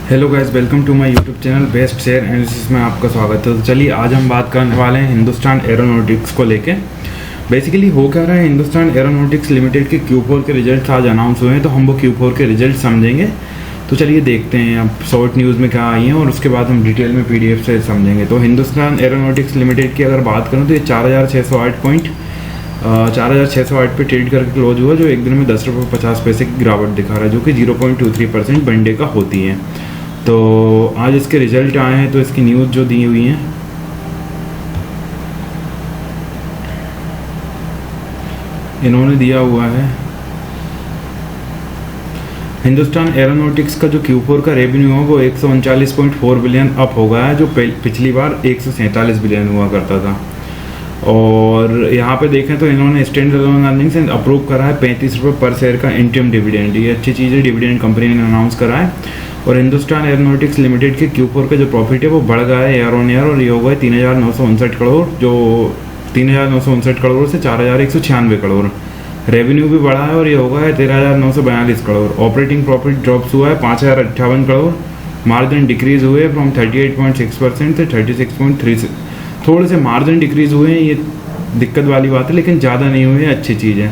Hello guys, welcome to my YouTube channel best share analysis में आपका स्वागत है। तो चलिए आज हम बात करने वाले हैं हिंदुस्तान एरोनॉटिक्स को लेके। बेसिकली हो क्या रहा है, हिंदुस्तान एरोनॉटिक्स लिमिटेड के Q4 के रिजल्ट्स आज अनाउंस हुए हैं, तो हम वो Q4 के रिजल्ट समझेंगे। तो चलिए देखते हैं अब शॉर्ट न्यूज़ में क्या आई है और उसके बाद हम डिटेल में PDF से समझेंगे। तो हिंदुस्तान एरोनॉटिक्स लिमिटेड की अगर बात करूँ तो ये 4,608 पे ट्रेड करके क्लोज हुआ, जो एक दिन में 10 रुपये 50 पैसे की गिरावट दिखा रहा है, जो कि 0.23% बनडे का होती है। तो आज इसके रिजल्ट आए हैं, तो इसकी न्यूज़ जो दी हुई हैं इन्होंने दिया हुआ है। हिंदुस्तान एरोनॉटिक्स का जो Q4 का रेवेन्यू है वो 139.4 बिलियन अप हो गया है, जो पिछली बार 147 बिलियन हुआ करता था। और यहाँ पे देखें तो इन्होंने स्टैंड अलोन अर्निंग्स अप्रूव करा है 35 रुपये पर शेयर का इंटरम डिविडेंड। ये अच्छी चीज़ है, डिविडेंड कंपनी ने अनाउंस करा है। और हिंदुस्तान एरोनॉटिक्स लिमिटेड के Q4 का जो प्रॉफिट है वो बढ़ गया है ईयर ऑन ईयर, और ये हो गया 3,959 करोड़, जो 3,959 करोड़ से 4,196 करोड़। रेवेन्यू भी बढ़ा है और ये हो गया है 13,942 करोड़। ऑपरेटिंग प्रॉफिट ड्रॉप्स हुआ है 5,058 करोड़। मार्जिन डिक्रीज हुए फ्रॉम 38.6% से 36.3। थोड़े से मार्जिन डिक्रीज हुए हैं, ये दिक्कत वाली बात है, लेकिन ज़्यादा नहीं हुए हैं, अच्छी चीज़ है।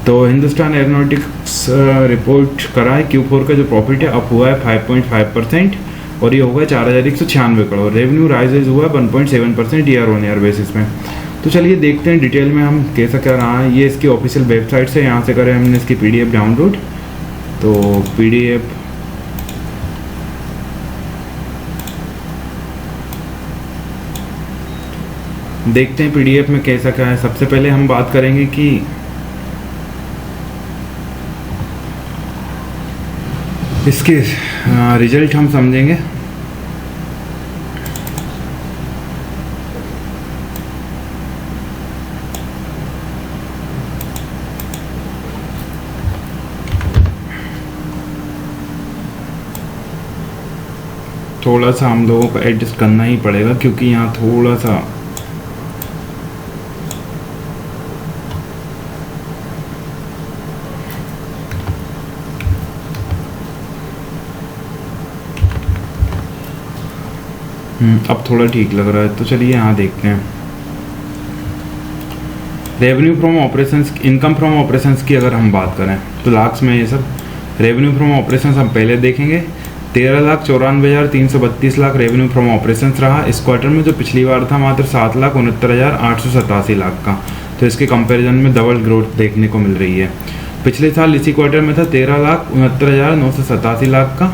तो हिंदुस्तान एरोनॉटिक्स रिपोर्ट करा है Q4 का जो प्रॉफिट है अप हुआ है 5.5%, और ये होगा 4,196 करोड़। रेवेन्यू राइजेज हुआ है 1.7% ईयर ऑन ईयर बेसिस में। तो चलिए देखते हैं डिटेल में हम कैसा क्या रहा है। ये इसकी ऑफिशियल वेबसाइट से, यहाँ से करें हमने इसकी PDF डाउनलोड। तो PDF देखते हैं PDF में कैसा क्या है। सबसे पहले हम बात करेंगे कि इसके रिजल्ट हम समझेंगे। थोड़ा सा हम लोगों को एडजस्ट करना ही पड़ेगा, क्योंकि यहाँ थोड़ा सा अब थोड़ा ठीक लग रहा है। तो चलिए यहाँ देखते हैं revenue from operations, income from operations की अगर हम बात करें तो लाख्स में ये सब। रेवेन्यू फ्रॉम ऑपरेशंस हम पहले देखेंगे। 13,94,332 लाख रेवेन्यू फ्रॉम ऑपरेशंस रहा इस क्वार्टर में, जो पिछली बार था मात्र 7,69,887 लाख का। तो इसके कंपैरिजन में डबल ग्रोथ देखने को मिल रही है। पिछले साल इसी क्वार्टर में था 13,69,987 लाख का,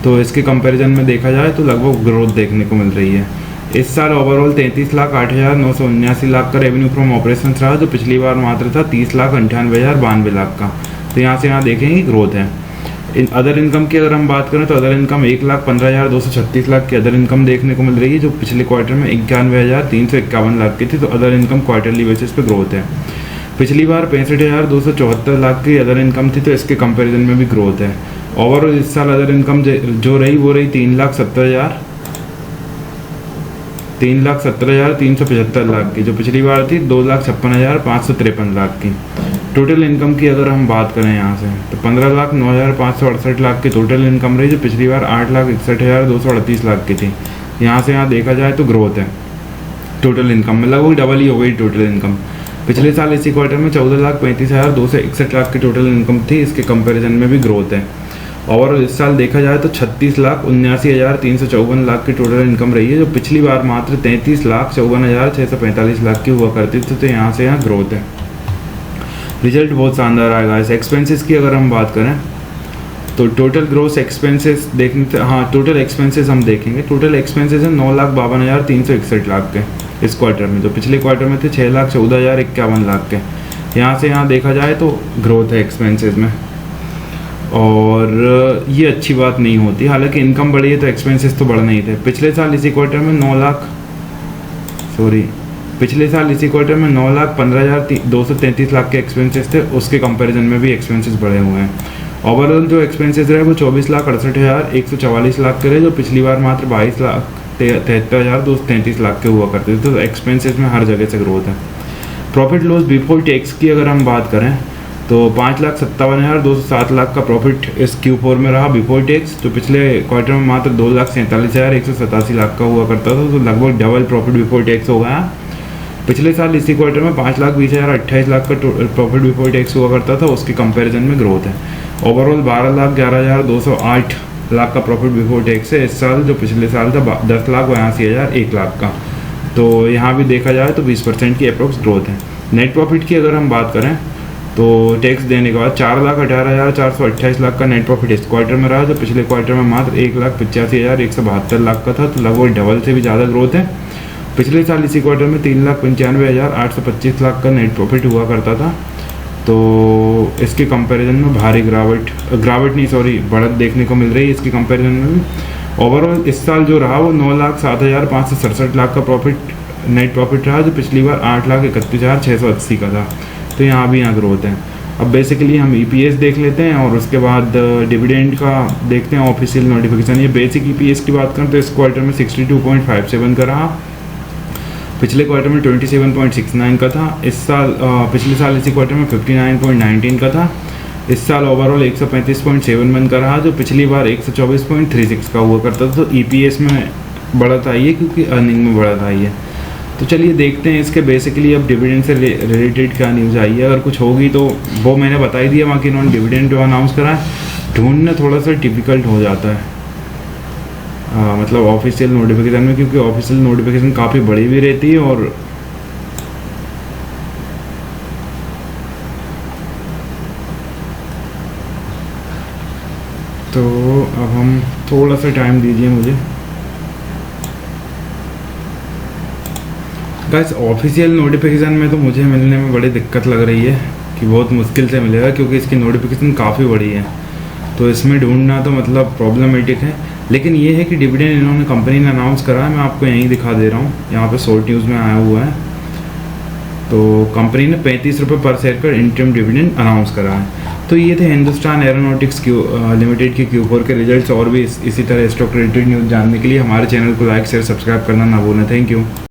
तो इसके कंपैरिजन में देखा जाए तो लगभग ग्रोथ देखने को मिल रही है। इस साल ओवरऑल 33,08,979 लाख का रेवेन्यू फ्रॉम ऑपरेशंस रहा, जो पिछली बार मात्र था 30,98,092 लाख का। तो यहाँ से यहाँ देखेंगे ग्रोथ है। इन अदर इनकम की अगर हम बात करें तो अदर इनकम 1,15,236 लाख की अदर इनकम देखने को मिल रही है, जो पिछले क्वार्टर में 91,351 लाख की थी। तो अदर इनकम क्वार्टरली बेसिस पे ग्रोथ है। पिछली बार 65,274 लाख की अदर इनकम थी, तो इसके कंपैरिजन में भी ग्रोथ है। ओवरऑल इस साल अदर इनकम जो रही वो रही 3,70,375 लाख की, जो पिछली बार थी 2,56,553 लाख की। टोटल इनकम की अगर हम बात करें यहाँ से तो 15,09,568 लाख की टोटल इनकम रही, जो पिछली बार 8,61,238 लाख की थी। यहाँ से यहाँ देखा जाए तो ग्रोथ है टोटल इनकम में, लगभग डबल ही हो गई टोटल इनकम। पिछले साल इसी क्वार्टर में 14,35,261 लाख की टोटल इनकम थी, इसके कंपैरिजन में भी ग्रोथ है। और इस साल देखा जाए तो 36,79,354 लाख की टोटल इनकम रही है, जो पिछली बार मात्र 33,54,645 लाख की हुआ करती थी। तो यहाँ से यहाँ ग्रोथ है। रिजल्ट बहुत शानदार आएगा। इस एक्सपेंसेस की अगर हम बात करें तो टोटल ग्रोस एक्सपेंसेस देखने, हाँ टोटल एक्सपेंसेस हम देखेंगे। टोटल एक्सपेंसेस है 9,52,361 लाख के इस क्वार्टर में, जो पिछले क्वार्टर में थे 6,14,051 लाख के। यहाँ से यहाँ देखा जाए तो ग्रोथ है एक्सपेंसेस में, और ये अच्छी बात नहीं होती। हालांकि इनकम बढ़ी है तो एक्सपेंसेस तो बढ़ने ही थे। पिछले साल इसी क्वार्टर में 9,15,233 लाख के एक्सपेंसेस थे, उसके कंपैरिजन में भी एक्सपेंसेस बढ़े हुए हैं। ओवरऑल जो एक्सपेंसेस रहे वो 24,68,144 लाख के रहे, जो पिछली बार मात्र 22,73,233 लाख के हुआ करते थे। तो एक्सपेंसेस में हर जगह से ग्रोथ है। प्रॉफिट लॉस बिफोर टैक्स की अगर हम बात करें तो 5,57,207 लाख का प्रॉफिट इस Q4 में रहा बिफोर टैक्स, जो पिछले क्वार्टर में मात्र 2,47,187 लाख का हुआ करता था, तो लगभग डबल प्रॉफिट बिफोर टैक्स हो गया। पिछले साल इसी क्वार्टर में 5,20,028 लाख का प्रॉफिट बिफोर टैक्स हुआ करता था, उसके कंपैरिजन में ग्रोथ है। ओवरऑल 12,11,208 लाख का प्रॉफिट बिफोर टैक्स है इस साल, जो पिछले साल था 10,82,001 लाख का। तो यहाँ भी देखा जाए तो 20% की अप्रोक्स ग्रोथ है। नेट प्रॉफिट की अगर हम बात करें तो टैक्स देने के बाद 4,18,428 लाख का नेट प्रॉफिट इस क्वार्टर में रहा, जो पिछले क्वार्टर में मात्र 1,85,172 लाख का था, तो लगभग डबल से भी ज़्यादा ग्रोथ है। पिछले साल इसी क्वार्टर में 3,95,825 लाख का नेट प्रॉफिट हुआ करता था, तो इसके कंपैरिजन में भारी बढ़त देखने को मिल रही है इसके कंपैरिजन में भी। ओवरऑल इस साल जो रहा वो 9,07,567 लाख का नेट प्रॉफिट रहा, जो पिछली बार 8,31,680 का था, तो यहाँ भी ग्रोथ है। अब बेसिकली हम EPS देख लेते हैं और उसके बाद डिविडेंड का देखते हैं ऑफिशियल नोटिफिकेशन। ये बेसिक EPS की बात करें तो इस क्वार्टर में 62.57 का रहा, पिछले क्वार्टर में 27.69 का था, पिछले साल इसी क्वार्टर में 59.19 का था। इस साल ओवरऑल 135.71 का रहा, जो पिछली बार 124.36 का हुआ करता था। तो EPS में बढ़त आई है क्योंकि अर्निंग में बढ़त आई है। तो चलिए देखते हैं इसके बेसिकली अब डिविडेंड से रिलेटेड क्या न्यूज़ आई है। अगर कुछ होगी तो वो मैंने बता ही दिया, बाकी इन्होंने डिविडेंड जो अनाउंस करा है ढूंढना थोड़ा सा डिफ़िकल्ट हो जाता है, मतलब ऑफिशियल नोटिफिकेशन में, क्योंकि ऑफिशियल नोटिफिकेशन काफ़ी बड़ी भी रहती है। और तो अब हम थोड़ा सा टाइम दीजिए मुझे। गाइस ऑफिशियल नोटिफिकेशन में तो मुझे मिलने में बड़ी दिक्कत लग रही है कि बहुत मुश्किल से मिलेगा, क्योंकि इसकी नोटिफिकेशन काफ़ी बड़ी है, तो इसमें ढूंढना तो मतलब प्रॉब्लमेटिक है। लेकिन ये है कि डिविडेंड इन्होंने कंपनी ने अनाउंस करा है, मैं आपको यहीं दिखा दे रहा हूँ, यहाँ पे शॉर्ट न्यूज़ में आया हुआ है। तो कंपनी ने 35 रुपये पर शेयर का इंटरिम डिविडेंड अनाउंस करा है। तो ये थे हिंदुस्तान एरोनॉटिक्स लिमिटेड के Q4 के रिजल्ट्स। और भी इसी तरह स्टॉक रिलेटेड न्यूज़ जानने के लिए हमारे चैनल को लाइक शेयर सब्सक्राइब करना ना भूलें। Thank you.